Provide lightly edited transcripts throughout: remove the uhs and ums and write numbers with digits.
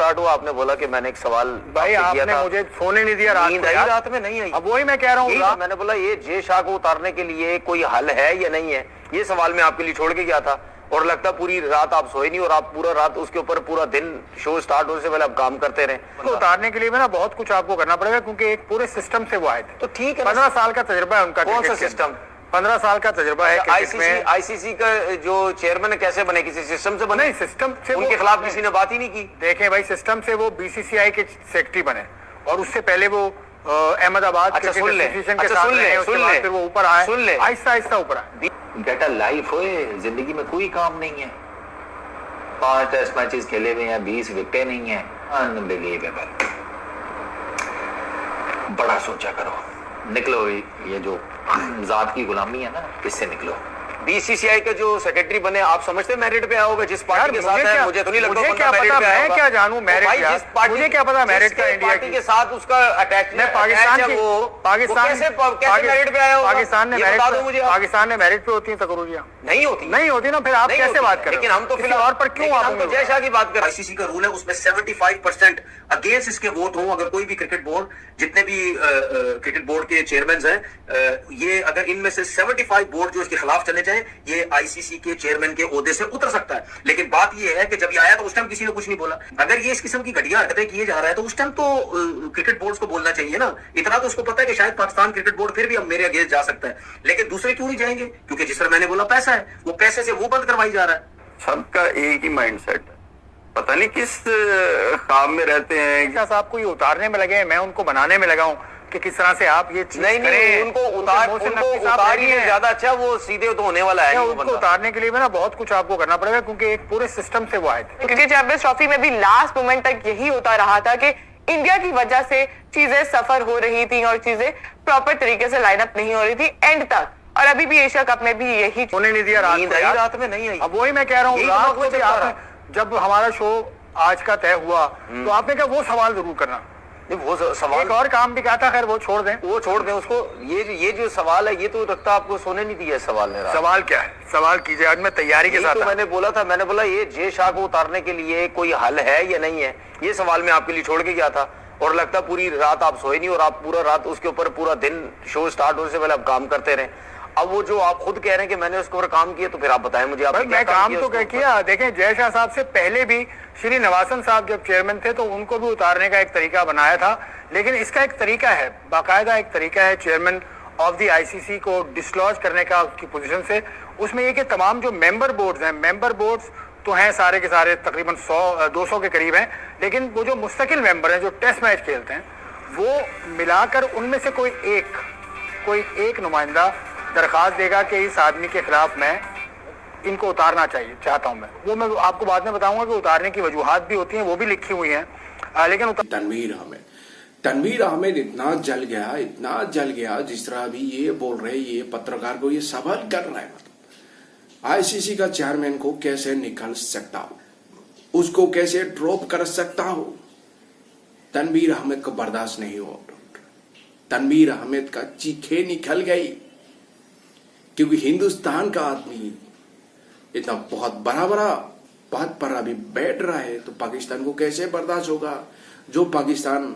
Start हुआ आपने बोला कि मैंने एक सवाल भाई आपने मुझे सोने नहीं दिया रात में नहीं आई। अब वही मैं कह रहा हूँ, मैंने बोला ये जे शाह को उतारने के लिए कोई हल है या नहीं है, ये सवाल मैं आपके लिए छोड़ के गया था। और लगता पूरी रात आप सोए नहीं और आप पूरा रात उसके ऊपर पूरा दिन शो स्टार्ट होने से पहले आप काम करते रहे। तो उतारने के लिए ना बहुत कुछ आपको करना पड़ेगा, क्योंकि एक पूरे सिस्टम से वो आए थे। तो ठीक है, 15 साल का तजुर्बा है उनका। कौन सा सिस्टम? 15 साल का तजुर्बा है। आईसीसी का जो चेयरमैन कैसे बने? किसी सिस्टम से बने? नहीं, सिस्टम से उनके खिलाफ किसी ने बात ही नहीं की। देखें भाई, सिस्टम से वो बीसीसीआई के सेक्रेटरी बने और उससे पहले वो अहमदाबाद के एसोसिएशन के साथ रहे, उसके बाद फिर वो ऊपर आए, आहिस्ता आहिस्ता ऊपर आए। गेट अ लाइफ होए, जिंदगी में कोई काम नहीं है। 5 टेस्ट मैचेस खेले हुए हैं, 20 विकेटें नहीं है। अनबिलीवेबल। बड़ा सोचा करो, निकलो ये जो जात की गुलामी है ना, इससे निकलो। बीसीसीआई के जो सेक्रेटरी बने, आप समझते मेरिट पे आओगे? जिस पार्टी के साथ है, मुझे तो नहीं लगता क्या पता, मैं क्या जानूं मेरिट क्या, मुझे क्या पता मेरिट का इंडिया पार्टी के साथ उसका अटैचमेंट। पाकिस्तान मेरिट पे आया होगा? पाकिस्तान ने मेरिट पे होती है तकरूरियां? नहीं होती, नहीं होती ना, फिर आप कैसे बात करें? लेकिन हम तो फिर और पर क्यों आप तो जय शाह की बात कर रहे हैं। आईसीसी का रूल है, उसमें 75% अगेंस्ट इसके वोट हो। अगर कोई भी क्रिकेट बोर्ड, जितने भी क्रिकेट बोर्ड के चेयरमैन हैं, ये अगर इनमें से 75 बोर्ड जो इसके खिलाफ चले जाए, ये आईसीसी के चेयरमैन के ओहदे से उतर सकता है। लेकिन बात ये है कि जब ये आया तो उस टाइम किसी ने कुछ नहीं बोला। अगर ये इस किस्म की घटिया हरकतें किए जा रहा है तो उस टाइम तो क्रिकेट बोर्ड को बोलना चाहिए ना। इतना तो उसको पता है कि शायद पाकिस्तान क्रिकेट बोर्ड फिर भी अब मेरे अगेंस्ट जा सकता है, लेकिन दूसरे क्यों नहीं जाएंगे? क्योंकि जिस तरह मैंने बोला, पैसा है, वो पैसे से मुंह बंद करवाई जा रहा है। सबका एक ही माइंडसेट है, पता नहीं किस ख्वाब में रहते हैं। साहब को ये उतारने में लगे, मैं उनको बनाने में लगा हूं कि किस तरह से आप ये चीज नहीं, उनको उतारिए ज्यादा अच्छा, वो सीधे तो होने वाला है। उनको उतारने के लिए ना बहुत कुछ आपको करना पड़ेगा, क्योंकि एक पूरे सिस्टम से वो आए थे। क्योंकि चैंपियंस ट्रॉफी में भी लास्ट मोमेंट तक यही होता रहा था कि इंडिया की वजह से चीजें सफर हो रही थी और चीजें प्रॉपर तरीके से लाइन अप नहीं हो रही थी एंड तक। और अभी भी एशिया कप में भी यही होने नहीं दिया, रात में नहीं आई। अब वही मैं कह रहा हूँ, रात को भी आपने, जब हमारा शो आज का तय हुआ तो आपने कहा वो सवाल जरूर करना। वो सवाल, एक और काम भी कहा था, खैर वो छोड़ दें उसको। ये जो सवाल है, ये तो लगता आपको सोने नहीं दिया। सवाल मेरा सवाल क्या है? सवाल कीजिए, आज मैं तैयारी के साथ। तो मैंने बोला ये जे शाह को उतारने के लिए कोई हल है या नहीं है, ये सवाल मैं आपके लिए छोड़ के गया था। और लगता पूरी रात आप सोए नहीं और आप पूरा रात उसके ऊपर पूरा दिन शो स्टार्ट होने से पहले आप काम करते रहे। अब वो जो आप खुद कह रहे हैं कि मैंने उसके ऊपर काम किया, तो फिर आप बताएं मुझे। मैं काम तो क्या किया? देखें, जय शाह साहब से पहले भी श्री नवासन साहब जब चेयरमैन थे तो उनको भी उतारने का एक तरीका बनाया था, लेकिन इसका एक तरीका है, बाकायदा एक तरीका है चेयरमैन ऑफ द आईसीसी को डिसलॉज करने का उसकी पोजीशन से। उसमें ये कि तमाम जो मेंबर बोर्ड्स हैं, मेंबर बोर्ड्स तो हैं सारे के सारे तकरीबन 100-200 के करीब हैं, लेकिन वो जो मुस्तकिल मेंबर हैं जो टेस्ट मैच खेलते हैं, वो मिलाकर उनमें से कोई एक नुमाइंदा दरखास्त देगा कि इस आदमी के खिलाफ मैं इनको उतारना चाहता हूं मैं। वो मैं आपको बाद में बताऊंगा कि उतारने की वजूहात भी होती हैं, वो भी लिखी हुई हैं, लेकिन तनवीर अहमद इतना जल गया जिस तरह अभी ये बोल रहे, ये पत्रकार को ये सवाल कर रहा है, आईसीसी का चेयरमैन को कैसे निकाल सकता हो, उसको कैसे ड्रॉप कर सकता हो। तनवीर अहमद को बर्दाश्त नहीं हो। तनवीर अहमद का चीखे निकल गई, क्योंकि हिंदुस्तान का आदमी इतना बहुत बड़ा बात पर अभी बैठ रहा है, तो पाकिस्तान को कैसे बर्दाश्त होगा? जो पाकिस्तान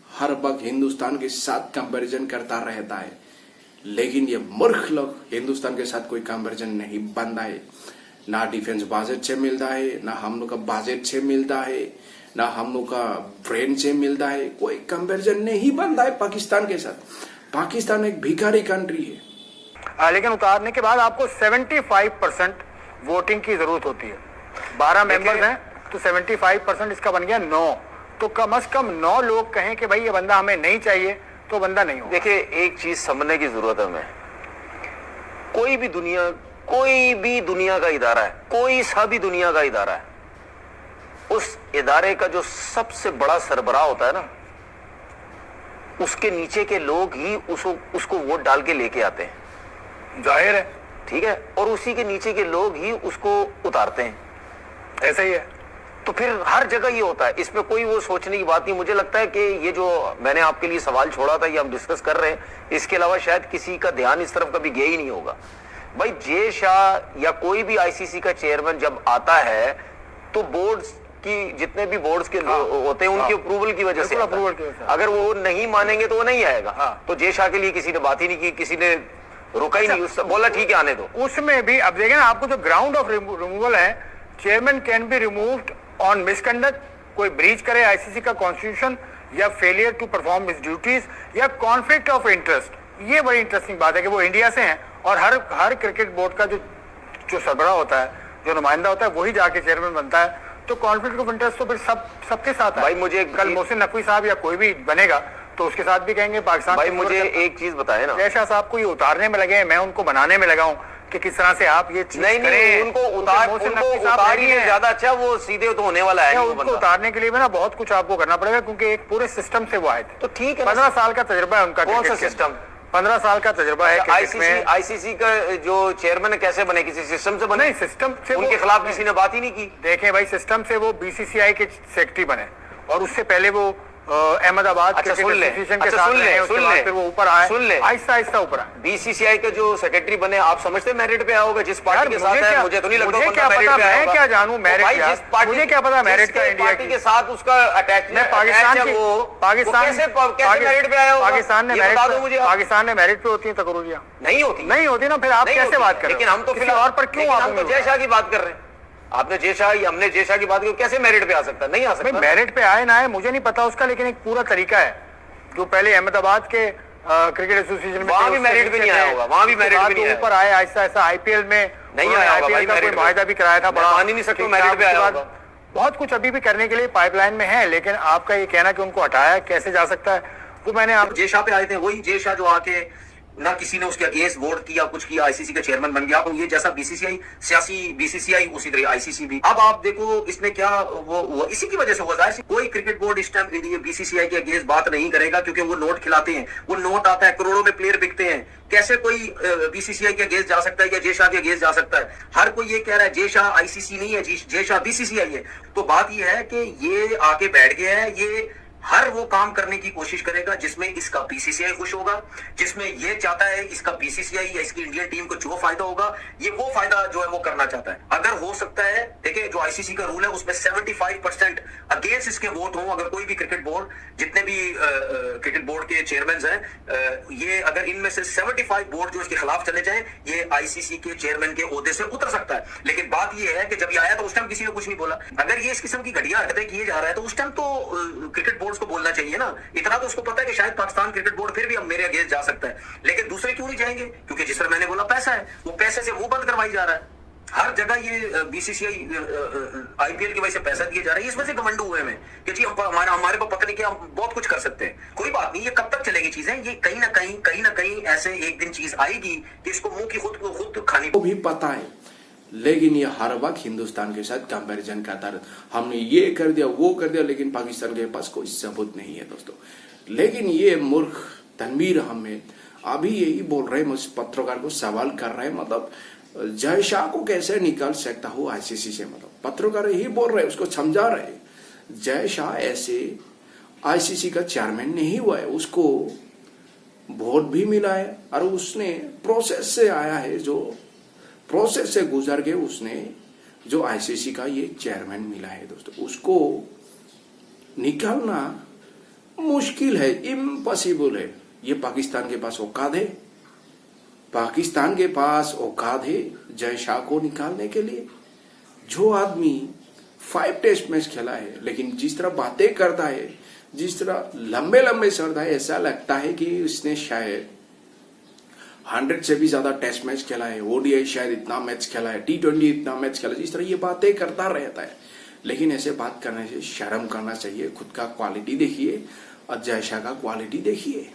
हर वक्त हिंदुस्तान के साथ कंपैरिजन करता रहता है, लेकिन ये मूर्ख लोग हिंदुस्तान के साथ कोई कंपैरिजन नहीं बनता है। ना डिफेंस बजट से मिलता है, ना हम लोग का बजट से मिलता है, ना हम लोग का ब्रेन से मिलता है, कोई कंपैरिजन नहीं बनता है पाकिस्तान के साथ। पाकिस्तान एक भिखारी कंट्री है। लेकिन उतारने के बाद आपको 75% वोटिंग की जरूरत होती है। 12 मेंबर्स हैं तो 75% इसका बन गया 9। तो कम से कम 9 लोग कहें कि भाई ये बंदा हमें नहीं चाहिए, तो बंदा नहीं हो। देखिए, एक चीज समझने की जरूरत है हमें, कोई भी दुनिया का इदारा है, कोई सा भी दुनिया का इदारा है, उस इदारे का जो सबसे बड़ा सरबराह होता है ना, उसके नीचे के लोग ही उसको वोट डाल के लेके आते हैं, जाहिर है, ठीक है, और उसी के नीचे के लोग ही उसको उतारते हैं। ऐसा ही है। तो फिर हर जगह ये होता है, इसमें कोई वो सोचने की बात नहीं। मुझे लगता है कि ये जो मैंने आपके लिए सवाल छोड़ा था, ये हम डिस्कस कर रहे हैं, इसके अलावा शायद किसी का ध्यान इस तरफ कभी गया ही नहीं होगा। भाई, जे शाह या कोई भी आईसीसी का चेयरमैन जब आता है तो बोर्ड उसकी जितने भी बोर्ड्स के होते हैं उनकी अप्रूवल की वजह से बिल्कुल आता है। approval की वजह से। अगर वो नहीं मानेंगे तो वो नहीं आएगा। हाँ। तो जय शाह के लिए किसी ने बात ही नहीं की, किसी ने रोका ही नहीं, बोला ठीक है आने दो। उसमें भी अब देखें ना, आपको जो ग्राउंड ऑफ रिमूवल है, chairman can be removed on misconduct, कोई ब्रीच करे आईसीसी का कॉन्स्टिट्यूशन, या failure to perform his duties, या कॉन्फ्लिक्ट ऑफ इंटरेस्ट। ये बड़ी इंटरेस्टिंग बात है कि वो इंडिया से हैं और हर क्रिकेट बोर्ड का जो सरबराह होता है, जो नुमाइंदा होता है, वही जाके चेयरमैन बनता है। तो कॉन्फ्लिक्ट ऑफ इंटरेस्ट तो फिर सबके साथ है। भाई मुझे कल मोहसिन नकवी साहब या कोई भी बनेगा तो उसके साथ भी कहेंगे पाकिस्तान। भाई मुझे एक चीज बताए ना, जय शाह साहब को ये उतारने में लगे हैं, मैं उनको बनाने में लगा हूं कि किस तरह से आप ये चीज नहीं करें। उनको उतारिए ज्यादा अच्छा, वो सीधे तो होने वाला है नहीं वो उनको बंदा। उतारने के लिए भी ना बहुत कुछ आपको करना पड़ेगा, क्योंकि एक पूरे सिस्टम से वो आए थे। तो ठीक है ना। 15 साल का तजुर्बा है उनका। कौन सा क्रिकेट के सिस्टम? अंदर 15 साल का तजुर्बा है क्रिकेट में। आईसीसी का जो चेयरमैन है कैसे बने, किसी सिस्टम से बने? नहीं, सिस्टम से उनके खिलाफ किसी ने बात ही नहीं की। देखें भाई, सिस्टम से वो बीसीसीआई के सेक्रेटरी बने और उससे पहले वो अहमदाबाद अच्छा, क्रिकेट सुन ले, एसोसिएशन के अच्छा, साथ सुन ले, रहे, उसके सुन बाद ले, फिर वो ऊपर आए, सुन ले। आहिस्ता आहिस्ता ऊपर आए। बीसीसीआई के जो सेक्रेटरी बने, आप समझते मेरिट पे आया होगा जिस पार्टी के साथ है? मुझे तो नहीं लगता मुझे बंदा क्या मेरिट पता, पे आया मैं होगा। क्या जानूं तो मेरिट भाई क्या? जिस पार्टी, मुझे क्या पता मेरिट का जिसके इंडिया पार्टी के साथ उसका अटैचमेंट, पाकिस्तान की पाकिस्तान कैसे मेरिट पे आया होगा? पाकिस्तान ने मेरिट पे होती है तकरूरियां? नहीं होती, नहीं होती ना, फिर आप नहीं कैसे होती। बात कर रहे हो? लेकिन हम तो किसी फिलहाल और पर क्यों लेकिन आप हम तो जय शाह की बात कर रहे हैं। आपने जय शाह, हमने जय शाह की बात की, कैसे मेरिट पे आ सकता है? नहीं आ सकता। मेरिट पे आए ना आए मुझे नहीं पता उसका, लेकिन एक पूरा तरीका है जो पहले अहमदाबाद के क्रिकेट एसोसिएशन में वहां भी मेरिट पे नहीं आया होगा, वहां भी मेरिट पे नहीं आया। ऊपर आए आहिस्ता आहिस्ता, आईपीएल में नहीं आया होगा भाई, का कोई माहिदा भी कराया था, बड़ा मान ही नहीं सकते मेरिट पे आया होगा। बहुत कुछ अभी भी करने के लिए पाइपलाइन में है, लेकिन आपका ये कहना कि उनको हटाया कैसे जा सकता है, वो मैंने आप जय शाह पे आए थे, वही जय शाह जो आके ना किसी ने उसके अगेंस्ट वोट किया, कुछ किया, आईसीसी का चेयरमैन बन गया। तो ये जैसा बीसीसीआई सियासी बीसीसीआई, उसी तरह आईसीसी भी। अब आप देखो इसमें क्या वो इसी की वजह से हुआ। जाहिर कोई क्रिकेट बोर्ड इस टाइम बीसीसीआई के अगेंस्ट बात नहीं करेगा, क्योंकि वो नोट खिलाते हैं, वो नोट आता है, करोड़ों में प्लेयर बिकते हैं। कैसे कोई बीसीसीआई के अगेंस्ट जा सकता है या जय शाह के अगेंस्ट जा सकता है? हर कोई ये कह रहा है जय शाह आईसीसी नहीं है, जय शाह बीसीसीआई है। तो बात ये है कि ये आके बैठ गया है, ये हर वो काम करने की कोशिश करेगा जिसमें इसका बीसीसीआई खुश होगा, जिसमें ये चाहता है इसका बीसीसीआई या इसकी इंडियन टीम को जो फायदा होगा, ये वो फायदा जो है वो करना चाहता है। अगर हो सकता है, देखिए जो आईसीसी का रूल है उसमें 75% अगेंस्ट इसके वोट हो, अगर कोई भी क्रिकेट बोर्ड, जितने भी क्रिकेट बोर्ड के चेयरमैन हैं, ये अगर इनमें से 75 बोर्ड जो इसके खिलाफ चले जाए, ये आईसीसी के चेयरमैन के ओहदे से उतर सकता है। लेकिन बात ये है कि जब ये आया तो उस टाइम किसी ने कुछ नहीं बोला। अगर ये इस किस्म की घटिया हरकतें किए जा रहा है तो उस टाइम तो क्रिकेट बोर्ड को बोलना चाहिए ना। इतना तो उसको पता है कि शायद पाकिस्तान क्रिकेट बोर्ड फिर भी अब मेरे अगेंस्ट जा सकता है, लेकिन दूसरे क्यों नहीं जाएंगे? क्योंकि जिस तरह मैंने बोला, पैसा है, वो पैसे से मुंह बंद करवाई जा रहा है। हर जगह ये बीसीसीआई आईपीएल की वजह से पैसा दिए जा रहा है। इस वजह से घमंड हुए में कि जी हमारे पास पता नहीं क्या, हम बहुत कुछ कर सकते हैं। कोई बात नहीं, ये कब तक चलेगी चीजें? ये कहीं ना कहीं ऐसे एक दिन चीज आएगी कि इसको मुंह की खुद खानी को भी पता है, लेकिन ये हर वक्त हिंदुस्तान के साथ कंपैरिजन करता है। हमने ये कर दिया, वो कर दिया, लेकिन पाकिस्तान के पास कोई सबूत नहीं है दोस्तों। लेकिन ये मूर्ख तनवीर अहमद अभी यही बोल रहे हैं, मुझ पत्रकार को सवाल कर रहे हैं, मतलब जय शाह को कैसे निकाल सकता हो आईसीसी से? मतलब पत्रकार यही बोल रहे हैं, उसको समझा रहे हैं, जय शाह ऐसे आईसीसी का चेयरमैन नहीं हुआ है, उसको वोट भी मिला है और उसने प्रोसेस से आया है, जो प्रोसेस से गुजर के उसने जो आईसीसी का ये चेयरमैन मिला है दोस्तों, उसको निकालना मुश्किल है, इम्पॉसिबल है। ये पाकिस्तान के पास औकात है, पाकिस्तान के पास औकात है जय शाह को निकालने के लिए। जो आदमी 5 टेस्ट मैच खेला है, लेकिन जिस तरह बातें करता है, जिस तरह लंबे लंबे सरता है, ऐसा लगता है कि उसने शायद 100 से भी ज्यादा टेस्ट मैच खेला है, ओडीआई शायद इतना मैच खेला है, T20 इतना मैच खेला है। जिस तरह ये बातें करता रहता है, लेकिन ऐसे बात करने से शर्म करना चाहिए। खुद का क्वालिटी देखिए और जय शाह का क्वालिटी देखिए।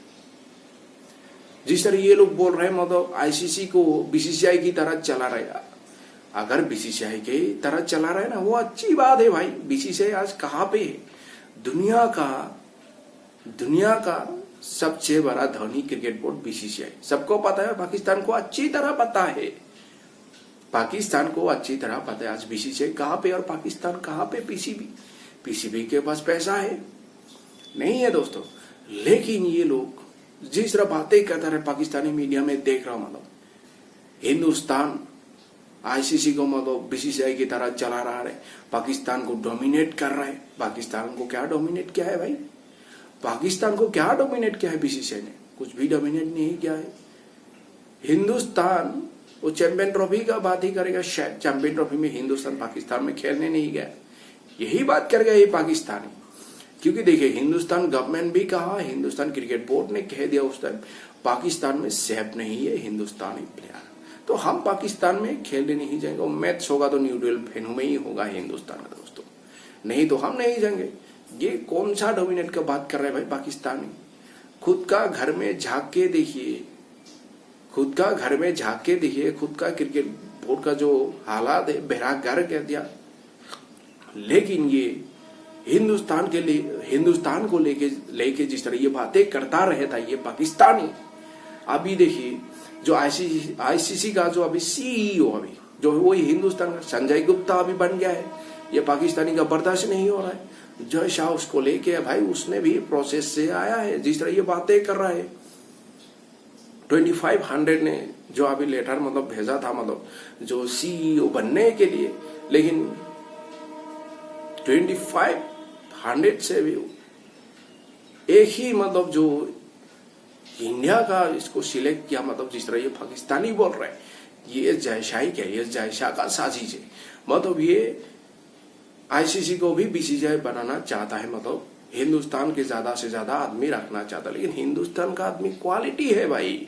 जिस तरह ये लोग बोल रहे हैं, मतलब आईसीसी को बीसीसीआई की तरह चला रहे, अगर बीसीसीआई की तरह चला रहे ना, वो अच्छी बात है भाई। बीसीसीआई आज कहाँ पे है? दुनिया का सबसे बड़ा धनी क्रिकेट बोर्ड बीसीसीआई, सबको पता है, पाकिस्तान को अच्छी तरह पता है, पाकिस्तान को अच्छी तरह पता है आज बीसीसीआई कहाँ पे और पाकिस्तान कहाँ पे। पीसीबी के पास पैसा है नहीं है दोस्तों, लेकिन ये लोग जिस तरह बातें करता रहे, पाकिस्तानी मीडिया में देख रहा हूं, मतलब हिंदुस्तान आईसीसी को मतलब बीसीसीआई की तरह चला रहा है, पाकिस्तान को डोमिनेट कर रहा है। पाकिस्तान को क्या डोमिनेट किया है भाई? पाकिस्तान को क्या डोमिनेट किया है बीसीसीआई ने? कुछ भी डोमिनेट नहीं किया है। हिंदुस्तान वो चैंपियन ट्रॉफी का बात ही करेगा, शायद चैंपियन ट्रॉफी में हिंदुस्तान पाकिस्तान में खेलने नहीं गया, यही बात करेगा ये पाकिस्तानी। क्योंकि देखिए हिंदुस्तान गवर्नमेंट भी कहा, हिंदुस्तान क्रिकेट बोर्ड ने कह दिया उस टाइम पाकिस्तान में सेफ नहीं है हिंदुस्तानी प्लेयर, तो हम पाकिस्तान में खेलने नहीं जाएंगे। मैच होगा तो न्यूट्रल वेन्यू में ही होगा हिंदुस्तान का दोस्तों, नहीं तो हम नहीं जाएंगे। ये कौन सा डोमिनेट का बात कर रहे हैं भाई पाकिस्तानी? खुद का घर में झांक के देखिए, खुद का घर में झांक के देखिए, खुद का क्रिकेट बोर्ड का जो हालात है बेरागर कर दिया। लेकिन ये हिंदुस्तान के लिए, हिंदुस्तान को लेके जिस तरह ये बातें करता रहे था ये पाकिस्तानी, अभी देखिए जो आईसीसी का जो अभी सीईओ अभी जो वही हिंदुस्तान का संजय गुप्ता अभी बन गया है, ये पाकिस्तानी का बर्दाश्त नहीं हो रहा है। जय शाह उसको लेके भाई उसने भी प्रोसेस से आया है, जिस तरह ये बातें कर रहा है। 2500 ने जो अभी लेटर मतलब भेजा था मतलब जो सीईओ बनने के लिए, लेकिन 2500 से भी एक ही मतलब जो इंडिया का इसको सिलेक्ट किया, मतलब जिस तरह ये पाकिस्तानी बोल रहे हैं ये जयशाही क्या, ये जयशाह का साजिश है। मतलब ये आईसीसी को भी बीसीसीआई बनाना चाहता है, मतलब हिंदुस्तान के ज्यादा से ज्यादा आदमी रखना चाहता है। लेकिन हिंदुस्तान का आदमी क्वालिटी है भाई,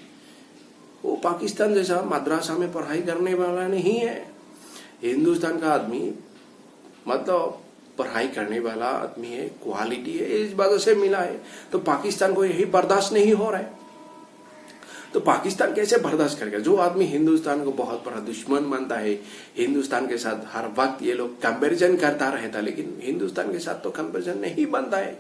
वो पाकिस्तान जैसा मद्रासा में पढ़ाई करने वाला नहीं है। हिंदुस्तान का आदमी मतलब पढ़ाई करने वाला आदमी है, क्वालिटी है, इस वजह से मिला है। तो पाकिस्तान को यही बर्दाश्त नहीं हो रहा है, तो पाकिस्तान कैसे बर्दाश्त करेगा? जो आदमी हिंदुस्तान को बहुत बड़ा दुश्मन मानता है, हिंदुस्तान के साथ हर वक्त ये लोग कंपैरिजन करता रहता, लेकिन हिंदुस्तान के साथ तो कंपैरिजन नहीं बनता है।